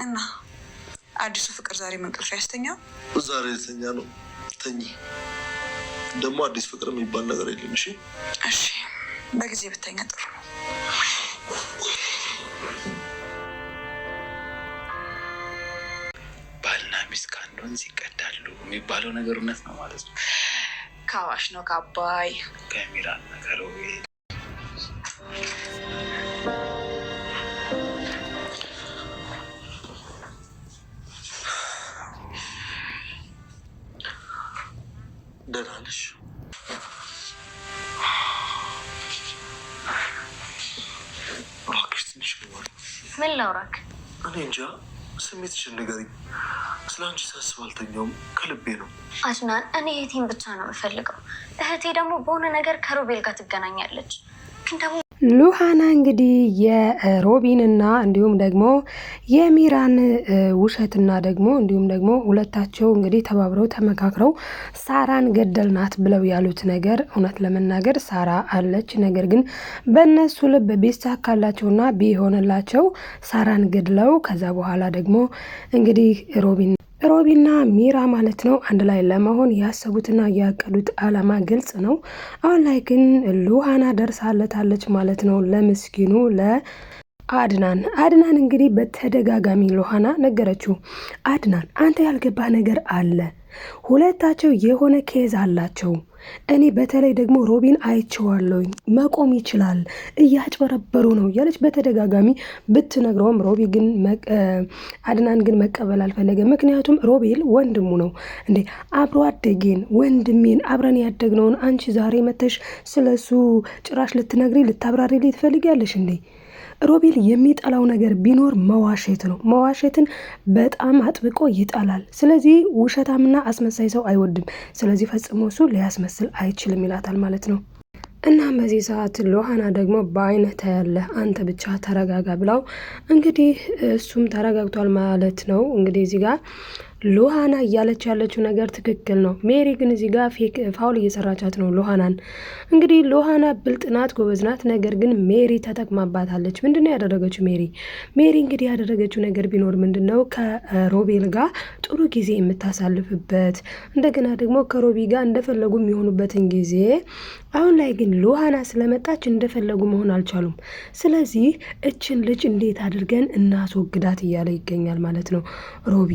እና አዲሱ ፍቅር ዛሬ መንቅልፍ ያስተኛ ዛሬ የተኛ ነው። ተኝ ደግሞ አዲስ ፍቅር የሚባል ነገር የለም። እሺ እሺ፣ በጊዜ ብተኛ ጥሩ ነው። ባልና ሚስት ከአንድ ወንዝ ይቀዳሉ የሚባለው ነገር እውነት ነው ማለት ነው? ከአዋሽ ነው ከአባይ ከሚራን ነገር ደህና ነሽ? እባክሽ ትንሽ ምን ላውራክ? እኔ እንጃ፣ ስሜትሽን ንገሪኝ። ስለ አንቺ ሳስብ አልተኛውም፣ ከልቤ ነው። አድናን፣ እኔ እህቴን ብቻ ነው የምፈልገው። እህቴ ደግሞ በሆነ ነገር ከሮቤል ጋር ትገናኛለች። ግን ደግሞ ሉሃና እንግዲህ የሮቢንና እንዲሁም ደግሞ የሚራን ውሸትና ደግሞ እንዲሁም ደግሞ ሁለታቸው እንግዲህ ተባብረው ተመካክረው ሳራን ገደልናት ብለው ያሉት ነገር እውነት ለመናገር ሳራ አለች። ነገር ግን በእነሱ ልብ ቢሳካላቸውና ቢሆንላቸው ሳራን ገድለው ከዛ በኋላ ደግሞ እንግዲህ ሮቢና ሚራ ማለት ነው አንድ ላይ ለመሆን ያሰቡትና ያቀዱት አላማ ግልጽ ነው። አሁን ላይ ግን ሉሃና ደርሳለታለች ማለት ነው ለምስኪኑ ለአድናን። አድናን እንግዲህ በተደጋጋሚ ሉሃና ነገረችው። አድናን አንተ ያልገባ ነገር አለ፣ ሁለታቸው የሆነ ኬዝ አላቸው። እኔ በተለይ ደግሞ ሮቢን አይቼዋለሁኝ፣ መቆም ይችላል፣ እያጭበረበሩ ነው እያለች በተደጋጋሚ ብትነግረውም አድናን ግን መቀበል አልፈለገም። ምክንያቱም ሮቤል ወንድሙ ነው እንዴ፣ አብሮ አደጌን ወንድሜን አብረን ያደግነውን አንቺ ዛሬ መተሽ ስለሱ ጭራሽ ልታብራሪልኝ ትፈልጊያለሽ እንዴ? ሮቤል የሚጠላው ነገር ቢኖር መዋሸት ነው። መዋሸትን በጣም አጥብቆ ይጠላል። ስለዚህ ውሸታምና አስመሳይ ሰው አይወድም። ስለዚህ ፈጽሞ እሱ ሊያስመስል አይችልም ይላታል ማለት ነው። እናም በዚህ ሰዓት ሉሃና ደግሞ በአይነት ያለ አንተ ብቻ ተረጋጋ ብላው እንግዲህ እሱም ተረጋግቷል ማለት ነው። እንግዲህ እዚህ ጋር ሉሃና እያለች ያለችው ነገር ትክክል ነው። ሜሪ ግን እዚህ ጋር ፋውል እየሰራቻት ነው ሉሃናን። እንግዲህ ሉሃና ብልጥ ናት፣ ጎበዝ ናት። ነገር ግን ሜሪ ተጠቅማባታለች። ምንድነው ያደረገችው ሜሪ እንግዲህ ያደረገችው ነገር ቢኖር ምንድነው ከሮቤል ጋር ጥሩ ጊዜ የምታሳልፍበት እንደገና ደግሞ ከሮቢ ጋር እንደፈለጉ የሚሆኑበትን ጊዜ። አሁን ላይ ግን ሉሃና ስለመጣች እንደፈለጉ መሆን አልቻሉም። ስለዚህ እችን ልጅ እንዴት አድርገን እናስወግዳት እያለ ይገኛል ማለት ነው ሮቢ።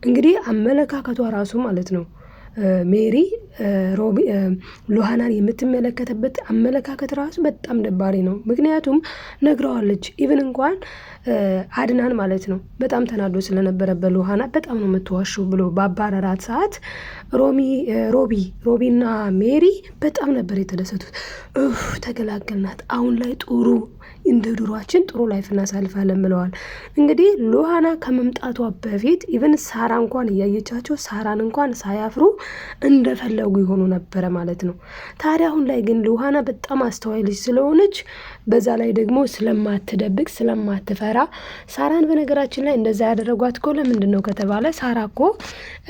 እንግዲህ አመለካከቷ ራሱ ማለት ነው ሜሪ ሉሃናን የምትመለከተበት አመለካከት ራሱ በጣም ደባሪ ነው። ምክንያቱም ነግረዋለች። ኢቭን እንኳን አድናን ማለት ነው በጣም ተናዶ ስለነበረበት ሉሃና በጣም ነው የምትዋሸው ብሎ ባባረራት ሰዓት ሮቢና ሜሪ በጣም ነበር የተደሰቱት። ተገላገልናት፣ አሁን ላይ ጥሩ እንደ ድሯችን ጥሩ ላይፍ እናሳልፋለን ብለዋል። እንግዲህ ሉሃና ከመምጣቷ በፊት ኢቭን ሳራ እንኳን እያየቻቸው ሳራን እንኳን ሳያፍሩ እንደፈለጉ ይሆኑ ነበረ ማለት ነው። ታዲያ አሁን ላይ ግን ሉሃና በጣም አስተዋይ ልጅ ስለሆነች በዛ ላይ ደግሞ ስለማትደብቅ ስለማትፈራ ሳራን በነገራችን ላይ እንደዛ ያደረጓት እኮ ለምንድን ነው ከተባለ ሳራ እኮ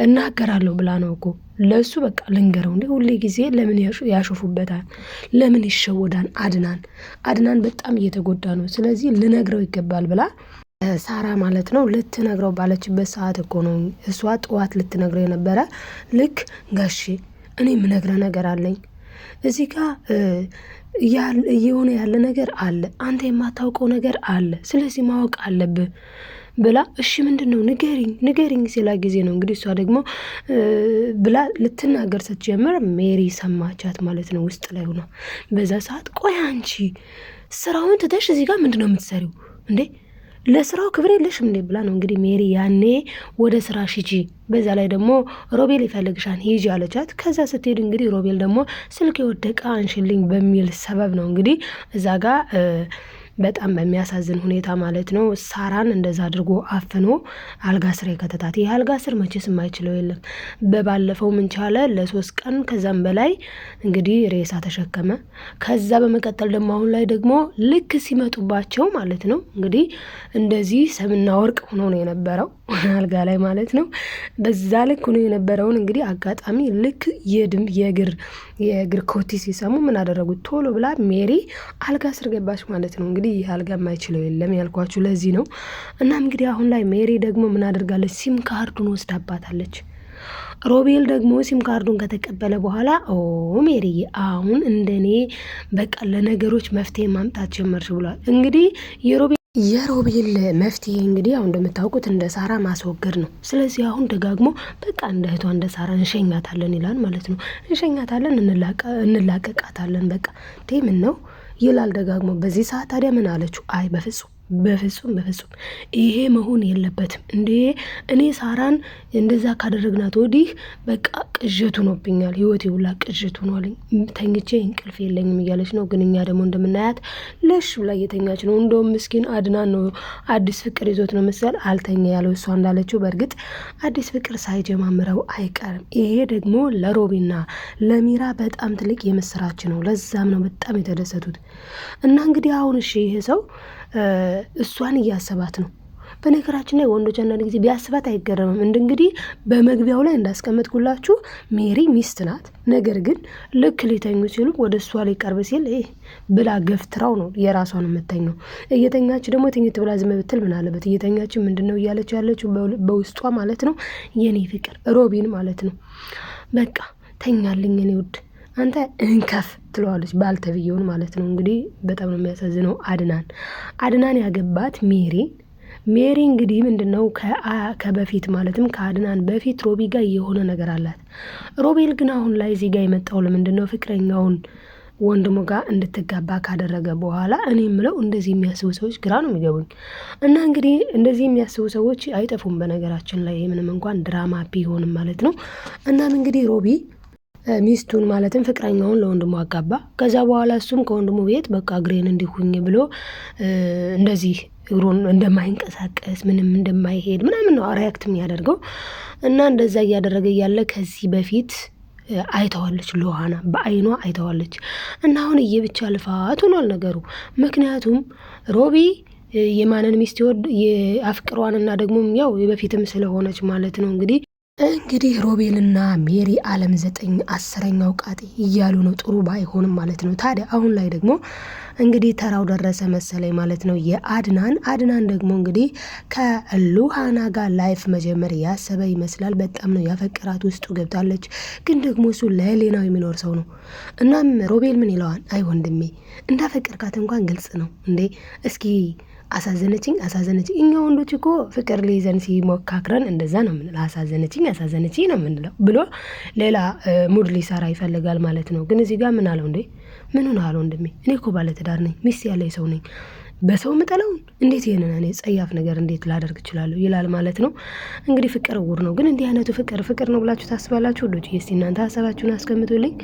እናገራለሁ ብላ ነው እኮ ለሱ በቃ ልንገረው እንዴ ሁሌ ጊዜ ለምን ያሾፉበታል? ለምን ይሸወዳል? አድናን በጣም እየተጎዳ ነው። ስለዚህ ልነግረው ይገባል ብላ ሳራ ማለት ነው ልትነግረው ባለችበት ሰዓት እኮ ነው እሷ ጠዋት ልትነግረው የነበረ። ልክ ጋሼ እኔ የምነግረው ነገር አለኝ እዚህ ጋር እየሆነ ያለ ነገር አለ፣ አንተ የማታውቀው ነገር አለ፣ ስለዚህ ማወቅ አለብህ ብላ እሺ ምንድነው ንገሪኝ ሲላ ጊዜ ነው እንግዲህ እሷ ደግሞ ብላ ልትናገር ስትጀምር ሜሪ ሰማቻት ማለት ነው ውስጥ ላይ ሆና። በዛ ሰዓት ቆይ አንቺ ስራውን ትተሽ እዚህ ጋር ምንድነው የምትሰሪው እንዴ? ለስራው ክብር የለሽም እንዴ ብላ ነው እንግዲህ ሜሪ ያኔ ወደ ስራ ሂጂ፣ በዛ ላይ ደግሞ ሮቤል ይፈልግሻል ሂጂ አለቻት። ከዛ ስትሄድ እንግዲህ ሮቤል ደግሞ ስልክ የወደቀ አንሽልኝ በሚል ሰበብ ነው እንግዲህ እዛ ጋር በጣም በሚያሳዝን ሁኔታ ማለት ነው ሳራን እንደዛ አድርጎ አፍኖ አልጋ ስር የከተታት። ይህ አልጋ ስር መቼስ የማይችለው የለም። በባለፈው ምን ቻለ ለ3 ቀን ከዛም በላይ እንግዲህ ሬሳ ተሸከመ። ከዛ በመቀጠል ደግሞ አሁን ላይ ደግሞ ልክ ሲመጡባቸው ማለት ነው እንግዲህ እንደዚህ ሰምና ወርቅ ሆኖ ነው የነበረው። አልጋ ላይ ማለት ነው። በዛ ልክ ሆኖ የነበረውን እንግዲህ አጋጣሚ ልክ የእግር ኮቲ ሲሰሙ ምን አደረጉት? ቶሎ ብላ ሜሪ አልጋ ስር ገባች ማለት ነው። እንግዲህ ይህ አልጋ የማይችለው የለም ያልኳችሁ ለዚህ ነው። እናም እንግዲህ አሁን ላይ ሜሪ ደግሞ ምን አድርጋለች? ሲም ካርዱን ወስዳባታለች። ሮቤል ደግሞ ሲም ካርዱን ከተቀበለ በኋላ ሜሪዬ አሁን እንደኔ በቃ ለነገሮች መፍትሄ ማምጣት ጀመርሽ ብሏል። እንግዲህ የሮቤል መፍትሄ እንግዲህ አሁን እንደምታውቁት እንደ ሳራ ማስወገድ ነው። ስለዚህ አሁን ደጋግሞ በቃ እንደ እህቷ እንደ ሳራ እንሸኛታለን ይላል ማለት ነው። እንሸኛታለን፣ እንላቀቃታለን በቃ ምን ነው ይላል ደጋግሞ። በዚህ ሰዓት ታዲያ ምን አለችው? አይ በፍጹም ይሄ መሆን የለበትም እንዴ! እኔ ሳራን እንደዛ ካደረግናት ወዲህ በቃ ቅዠቱ ሆኖብኛል፣ ህይወቴ ሁላ ቅዠቱ ሆኗልኝ፣ ተኝቼ እንቅልፍ የለኝም እያለች ነው። ግን እኛ ደግሞ እንደምናያት ለሽ ብላ እየተኛች ነው። እንደውም ምስኪን አድናን ነው አዲስ ፍቅር ይዞት ነው መሰል አልተኛ ያለው። እሷ እንዳለችው በእርግጥ አዲስ ፍቅር ሳይጀማምረው አይቀርም። ይሄ ደግሞ ለሮቢና ለሚራ በጣም ትልቅ የምስራች ነው። ለዛም ነው በጣም የተደሰቱት። እና እንግዲህ አሁን እሺ ይሄ ሰው እሷን እያሰባት ነው። በነገራችን ላይ ወንዶች አንዳንድ ጊዜ ቢያስባት አይገረምም። እንግዲህ በመግቢያው ላይ እንዳስቀመጥኩላችሁ ሜሪ ሚስት ናት። ነገር ግን ልክ ሊተኙ ሲሉ ወደ እሷ ሊቀርብ ሲል ብላ ገፍትራው ነው የራሷን የምተኘው። እየተኛች ደግሞ ትኝት ብላ ዝም ብትል ምን አለበት? እየተኛች ምንድን ነው እያለች ያለችው በውስጧ ማለት ነው የኔ ፍቅር ሮቢን ማለት ነው። በቃ ተኛልኝ እኔ ውድ አንተ እንከፍ ትለዋለች ባልተብየውን ማለት ነው። እንግዲህ በጣም ነው የሚያሳዝነው። አድናን ያገባት ሜሪ እንግዲህ ምንድነው ከበፊት ማለትም ከአድናን በፊት ሮቢ ጋር የሆነ ነገር አላት። ሮቤል ግን አሁን ላይ እዚህ ጋር የመጣው ለምንድነው? ፍቅረኛውን ወንድሙ ጋር እንድትጋባ ካደረገ በኋላ እኔ የምለው እንደዚህ የሚያስቡ ሰዎች ግራ ነው የሚገቡኝ። እና እንግዲህ እንደዚህ የሚያስቡ ሰዎች አይጠፉም በነገራችን ላይ ምንም እንኳን ድራማ ቢሆንም ማለት ነው። እናም እንግዲህ ሮቢ ሚስቱን ማለትም ፍቅረኛውን ለወንድሙ አጋባ። ከዛ በኋላ እሱም ከወንድሙ ቤት በቃ እግሬን እንዲሁኝ ብሎ እንደዚህ እግሩን እንደማይንቀሳቀስ ምንም እንደማይሄድ ምናምን ነው ሪያክት የሚያደርገው። እና እንደዛ እያደረገ እያለ ከዚህ በፊት አይተዋለች፣ ሉሃና በአይኗ አይተዋለች። እና አሁን እየብቻ ልፋት ሆኗል ነገሩ። ምክንያቱም ሮቢ የማንን ሚስት ይወድ የአፍቅሯንና ደግሞ ያው የበፊትም ስለሆነች ማለት ነው እንግዲህ ሮቤልና ሜሪ ዓለም 9 10ኛው ቃጤ እያሉ ነው። ጥሩ ባይሆንም ማለት ነው። ታዲያ አሁን ላይ ደግሞ እንግዲህ ተራው ደረሰ መሰለኝ ማለት ነው አድናን ደግሞ እንግዲህ ከሉሃና ጋር ላይፍ መጀመር ያሰበ ይመስላል። በጣም ነው ያፈቀራት፣ ውስጡ ገብታለች። ግን ደግሞ እሱ ለሌናው የሚኖር ሰው ነው። እናም ሮቤል ምን ይለዋል? አይ ወንድሜ እንዳፈቀርካት እንኳን ግልጽ ነው እንዴ እስኪ አሳዘነችኝ። እኛ ወንዶች እኮ ፍቅር ሊይዘን ሲሞካክረን እንደዛ ነው የምንለው። አሳዘነችኝ ነው የምንለው ብሎ ሌላ ሙድ ሊሰራ ይፈልጋል ማለት ነው። ግን እዚህ ጋር ምን አለው እንዴ? ምን ሆነ አለው? ወንድሜ እኔ እኮ ባለትዳር ነኝ፣ ሚስት ያለኝ ሰው ነኝ። በሰው ምጠላውን እንዴት ይሄንን እኔ ጸያፍ ነገር እንዴት ላደርግ እችላለሁ? ይላል ማለት ነው። እንግዲህ ፍቅር እውር ነው። ግን እንዲህ አይነቱ ፍቅር ነው ብላችሁ ታስባላችሁ? ወዶች እስቲ እናንተ ሀሳባችሁን አስቀምጡልኝ።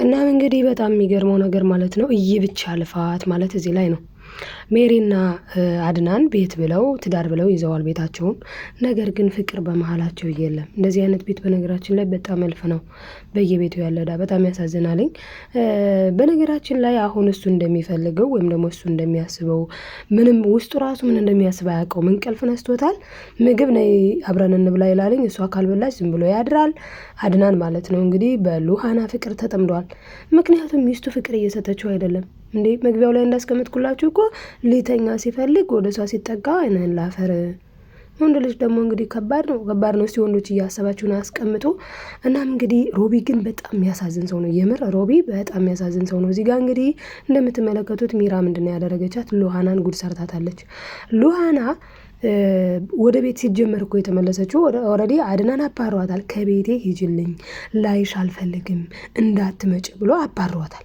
እናም እንግዲህ በጣም የሚገርመው ነገር ማለት ነው ብቻ ልፋት ማለት እዚህ ላይ ነው። ሜሪና አድናን ቤት ብለው ትዳር ብለው ይዘዋል ቤታቸውን። ነገር ግን ፍቅር በመሀላቸው የለም። እንደዚህ አይነት ቤት በነገራችን ላይ በጣም እልፍ ነው በየቤቱ ያለዳ በጣም ያሳዝናልኝ። በነገራችን ላይ አሁን እሱ እንደሚፈልገው ወይም ደግሞ እሱ እንደሚያስበው ምንም ውስጡ ራሱ ምን እንደሚያስብ አያውቀውም። እንቅልፍ ነስቶታል። ምግብ ነይ አብረን እንብላ ይላልኝ። እሷ ካልበላች ዝም ብሎ ያድራል። አድናን ማለት ነው እንግዲህ በሉሃና ፍቅር ተጠምዷል። ምክንያቱም ሚስቱ ፍቅር እየሰጠችው አይደለም እንዴ። መግቢያው ላይ እንዳስቀምጥኩላችሁ እኮ ሊተኛ ሲፈልግ ወደ እሷ ሲጠጋ አይነን ላፈር። ወንድ ልጅ ደግሞ እንግዲህ ከባድ ነው። እስቲ ወንዶች እያሰባችሁን አስቀምጡ። እናም እንግዲህ ሮቢ ግን በጣም የሚያሳዝን ሰው ነው። የምር ሮቢ በጣም የሚያሳዝን ሰው ነው። እዚህ ጋር እንግዲህ እንደምትመለከቱት ሚራ ምንድነው ያደረገቻት? ሉሃናን ጉድ ሰርታታለች። ሉሃና ወደ ቤት ሲጀመር እኮ የተመለሰችው ኦልሬዲ አድናን አባሯታል። ከቤቴ ሂጅልኝ፣ ላይሽ አልፈልግም፣ እንዳትመጭ ብሎ አባሯታል።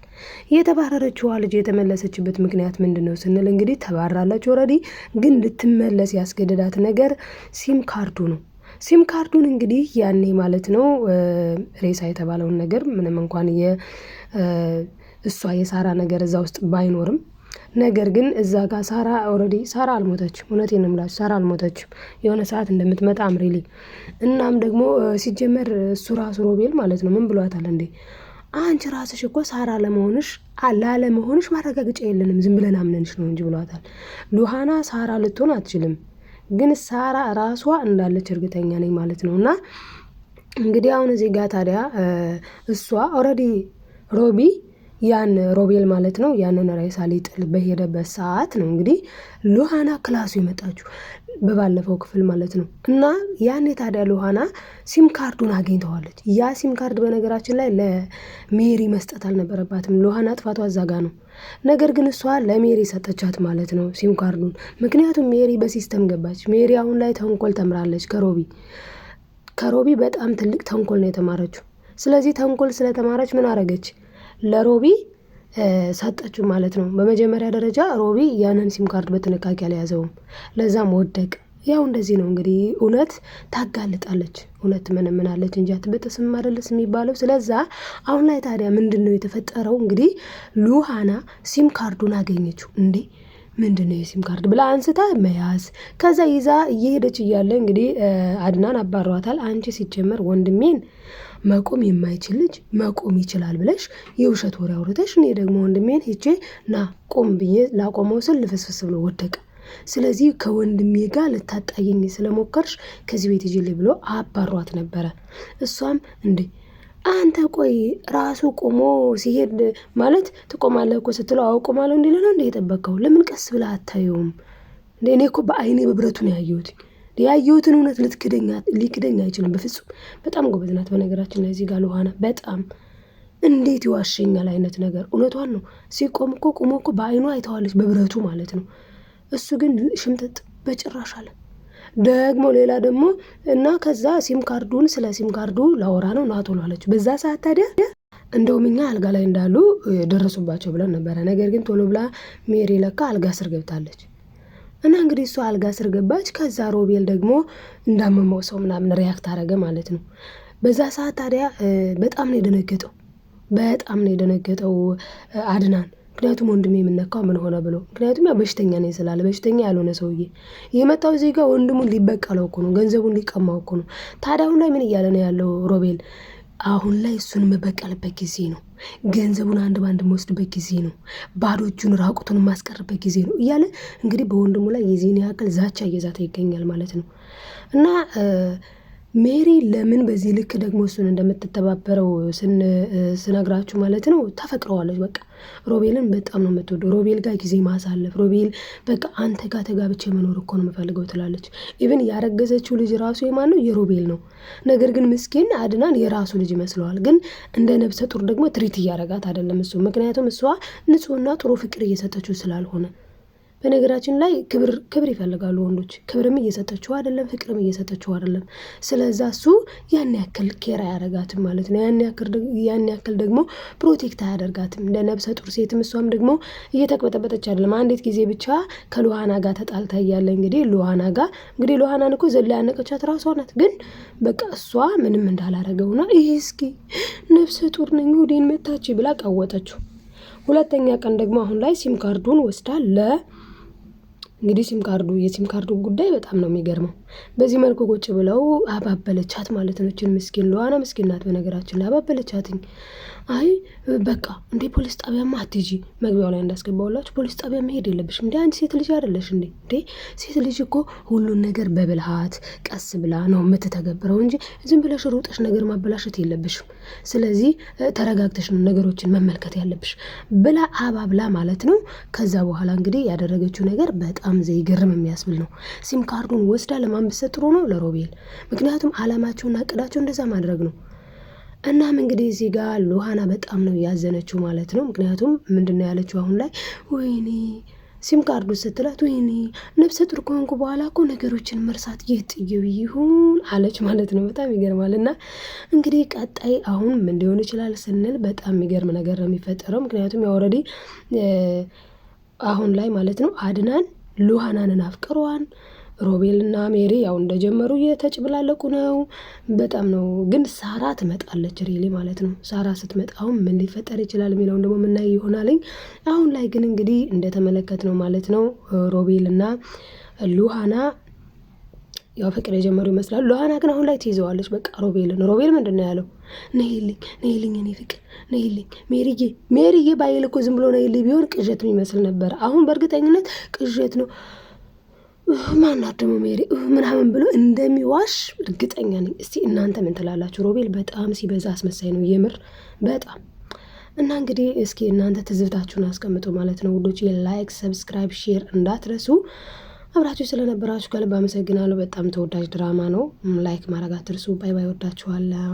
የተባረረችዋ ልጅ የተመለሰችበት ምክንያት ምንድን ነው ስንል እንግዲህ ተባራለች ኦልሬዲ። ግን ልትመለስ ያስገደዳት ነገር ሲም ካርዱ ነው። ሲም ካርዱን እንግዲህ ያኔ ማለት ነው ሬሳ የተባለውን ነገር ምንም እንኳን እሷ የሳራ ነገር እዛ ውስጥ ባይኖርም ነገር ግን እዛ ጋር ሳራ ኦልሬዲ ሳራ አልሞተችም። እውነቴን ነው የምላችሁ ሳራ አልሞተችም። የሆነ ሰዓት እንደምትመጣ አምሪሊ። እናም ደግሞ ሲጀመር እሱ ራሱ ሮቤል ማለት ነው ምን ብሏታል እንዴ? አንቺ ራስሽ እኮ ሳራ ላለመሆንሽ ማረጋገጫ የለንም፣ ዝም ብለን አምነንሽ ነው እንጂ ብሏታል። ሉሃና ሳራ ልትሆን አትችልም። ግን ሳራ ራሷ እንዳለች እርግጠኛ ነኝ ማለት ነው። እና እንግዲህ አሁን እዚህ ጋር ታዲያ እሷ ኦልሬዲ ሮቢ ያን ሮቤል ማለት ነው ያንን ሬሳ ሊጥል በሄደበት ሰዓት ነው እንግዲህ ሉሃና ክላሱ የመጣችው በባለፈው ክፍል ማለት ነው። እና ያኔ ታዲያ ሉሃና ሲም ካርዱን አግኝተዋለች። ያ ሲም ካርድ በነገራችን ላይ ለሜሪ መስጠት አልነበረባትም። ሉሃና ጥፋቷ እዛ ጋ ነው። ነገር ግን እሷ ለሜሪ ሰጠቻት ማለት ነው ሲም ካርዱን። ምክንያቱም ሜሪ በሲስተም ገባች። ሜሪ አሁን ላይ ተንኮል ተምራለች ከሮቢ በጣም ትልቅ ተንኮል ነው የተማረችው። ስለዚህ ተንኮል ስለተማረች ምን አረገች? ለሮቢ ሰጠችው ማለት ነው። በመጀመሪያ ደረጃ ሮቢ ያንን ሲም ካርድ በጥንቃቄ አልያዘውም። ለዛም ወደቅ። ያው እንደዚህ ነው እንግዲህ እውነት ታጋልጣለች። እውነት ምን አለች እንጂ አትበጠስም አይደለስ የሚባለው። ስለዛ አሁን ላይ ታዲያ ምንድነው የተፈጠረው? እንግዲህ ሉሃና ሲም ካርዱን አገኘችው። እንዴ ምንድነው የሲም ካርድ ብላ አንስታ መያዝ። ከዛ ይዛ እየሄደች እያለ እንግዲህ አድናን አባሯታል። አንቺ ሲጀመር ወንድሜን መቆም የማይችል ልጅ መቆም ይችላል ብለሽ የውሸት ወሬ አውርተሽ፣ እኔ ደግሞ ወንድሜን ሄጄ ና ቆም ብዬ ላቆመው ስል ልፍስፍስ ብሎ ወደቀ። ስለዚህ ከወንድሜ ጋር ልታጣየኝ ስለሞከርሽ ከዚህ ቤት ይዤልኝ ብሎ አባሯት ነበረ። እሷም እንዴ አንተ ቆይ ራሱ ቆሞ ሲሄድ ማለት ትቆማለህ እኮ ስትለው አውቆማለሁ እንዲለ ነው እንዴ የጠበቀው? ለምን ቀስ ብለህ አታየውም? እኔ እኮ በአይኔ በብረቱ ነው ያየሁትን እውነት ሊክደኝ አይችልም በፍጹም። በጣም ጎበዝ ናት በነገራችን ላይ እዚህ ጋር ሉሃና በጣም እንዴት ይዋሸኛል አይነት ነገር። እውነቷን ነው። ሲቆም እኮ ቁሞ እኮ በአይኑ አይተዋለች በብረቱ ማለት ነው። እሱ ግን ሽምጥጥ በጭራሽ አለ። ደግሞ ሌላ ደግሞ እና ከዛ ሲም ካርዱን ስለ ሲም ካርዱ ላወራ ነው ና ቶሎ አለች። በዛ ሰዓት ታዲያ እንደውም እኛ አልጋ ላይ እንዳሉ ደረሱባቸው ብለን ነበረ። ነገር ግን ቶሎ ብላ ሜሪ ለካ አልጋ ስር ገብታለች። እና እንግዲህ እሷ አልጋ ስር ገባች። ከዛ ሮቤል ደግሞ እንዳመመው ሰው ምናምን ሪያክት አረገ ማለት ነው። በዛ ሰዓት ታዲያ በጣም ነው የደነገጠው አድናን። ምክንያቱም ወንድሜ የምነካው ምን ሆነ ብሎ፣ ምክንያቱም ያው በሽተኛ ነኝ ስላለ በሽተኛ ያልሆነ ሰውዬ የመጣው እዚህ ጋር ወንድሙን ሊበቀለው እኮ ነው፣ ገንዘቡን ሊቀማው እኮ ነው። ታዲያ አሁን ላይ ምን እያለ ነው ያለው ሮቤል? አሁን ላይ እሱን የምበቀልበት ጊዜ ነው፣ ገንዘቡን አንድ ባንድ የምወስድበት ጊዜ ነው፣ ባዶ እጁን ራቁቱን የማስቀርበት ጊዜ ነው እያለ እንግዲህ በወንድሙ ላይ የዚህን ያክል ዛቻ እየዛተ ይገኛል ማለት ነው። እና ሜሪ ለምን በዚህ ልክ ደግሞ እሱን እንደምትተባበረው ስነግራችሁ ማለት ነው ታፈቅረዋለች። በቃ ሮቤልን በጣም ነው የምትወደው። ሮቤል ጋር ጊዜ ማሳለፍ፣ ሮቤል በቃ አንተ ጋር ተጋብቼ መኖር እኮ ነው የምፈልገው ትላለች። ኢቭን ያረገዘችው ልጅ ራሱ የማን ነው? የሮቤል ነው። ነገር ግን ምስኪን አድናን የራሱ ልጅ ይመስለዋል። ግን እንደ ነብሰ ጡር ደግሞ ትሪት እያረጋት አይደለም እሱ። ምክንያቱም እሷ ንጹህና ጥሩ ፍቅር እየሰጠችው ስላልሆነ። በነገራችን ላይ ክብር ይፈልጋሉ ወንዶች። ክብርም እየሰጠችው አይደለም፣ ፍቅርም እየሰጠችው አይደለም። ስለዛ እሱ ያን ያክል ኬር አያደርጋትም ማለት ነው። ያን ያክል ደግሞ ፕሮቴክት አያደርጋትም እንደ ነብሰ ጡር ሴትም። እሷም ደግሞ እየተቅበጠበጠች አይደለም። አንዲት ጊዜ ብቻ ከሉሃና ጋር ተጣልታ እያለ እንግዲህ ሉሃናን እኮ ዘላ ያነቀቻት ራሷ ናት። ግን በቃ እሷ ምንም እንዳላረገውና ይሄ እስኪ ነብሰ ጡር ነኝ ሆዴን መታች ብላ ቀወጠችው። ሁለተኛ ቀን ደግሞ አሁን ላይ ሲም ካርዱን ወስዳ እንግዲህ የሲም ካርዱ ጉዳይ በጣም ነው የሚገርመው። በዚህ መልኩ ቁጭ ብለው አባበለቻት ማለት ነው። እችን ምስኪን ሉሃና ምስኪን ናት በነገራችን ላይ አባበለቻትኝ። አይ በቃ እንዴ ፖሊስ ጣቢያማ አትጂ፣ መግቢያው ላይ እንዳስገባውላችሁ ፖሊስ ጣቢያ መሄድ የለብሽም እንዴ አንቺ ሴት ልጅ አይደለሽ እንዴ? ሴት ልጅ እኮ ሁሉን ነገር በብልሃት ቀስ ብላ ነው የምትተገብረው እንጂ ዝም ብለሽ ሩጠሽ ነገር ማበላሸት የለብሽም። ስለዚህ ተረጋግተሽ ነው ነገሮችን መመልከት ያለብሽ ብላ አባብላ ማለት ነው። ከዛ በኋላ እንግዲህ ያደረገችው ነገር በጣም ዘይገርም የሚያስብል ነው። ሲም ካርዱን ወስዳ ለማን ብትሰጥ ጥሩ ነው? ለሮቤል። ምክንያቱም አላማቸውና እቅዳቸው እንደዛ ማድረግ ነው። እናም እንግዲህ እዚህ ጋር ሉሃና በጣም ነው ያዘነችው ማለት ነው። ምክንያቱም ምንድነው ያለችው አሁን ላይ ወይኔ ሲም ካርዱ ስትላት ወይኔ ነፍሰ ጡር ከሆንኩ በኋላ እኮ ነገሮችን መርሳት የጥየው ይሁን አለች ማለት ነው። በጣም ይገርማል። እና እንግዲህ ቀጣይ አሁን ምን ሊሆን ይችላል ስንል በጣም የሚገርም ነገር ነው የሚፈጠረው። ምክንያቱም ያወረዲ አሁን ላይ ማለት ነው አድናን ሉሃናንን አፍቅሯን ሮቤልና ሜሪ ያው እንደጀመሩ እየተጭብላለቁ ነው። በጣም ነው ግን ሳራ ትመጣለች ሪሊ ማለት ነው። ሳራ ስትመጣ አሁን ምን ሊፈጠር ይችላል የሚለውን ደግሞ ምናይ ይሆናልኝ። አሁን ላይ ግን እንግዲህ እንደተመለከት ነው ማለት ነው ሮቤልና ሉሃና ያው ፍቅር የጀመሩ ይመስላል። ሉሃና ግን አሁን ላይ ትይዘዋለች በቃ ሮቤል ምንድን ነው ያለው? ነይልኝ እኔ ፍቅር ነይልኝ ሜሪዬ ባይል እኮ ዝም ብሎ ነይልኝ ቢሆን ቅዠት የሚመስል ነበር። አሁን በእርግጠኝነት ቅዠት ነው። ማናት ደግሞ ሜሪ ምናምን ብሎ እንደሚዋሽ እርግጠኛ ነኝ። እስቲ እናንተ ምን ትላላችሁ? ሮቤል በጣም ሲበዛ አስመሳይ ነው የምር በጣም። እና እንግዲህ እስኪ እናንተ ትዝብታችሁን አስቀምጡ ማለት ነው ውዶች። የላይክ ሰብስክራይብ ሼር እንዳትረሱ። አብራችሁ ስለነበራችሁ ከልብ አመሰግናለሁ። በጣም ተወዳጅ ድራማ ነው። ላይክ ማድረግ አትርሱ። ባይ ባይ። ወዳችኋለሁ።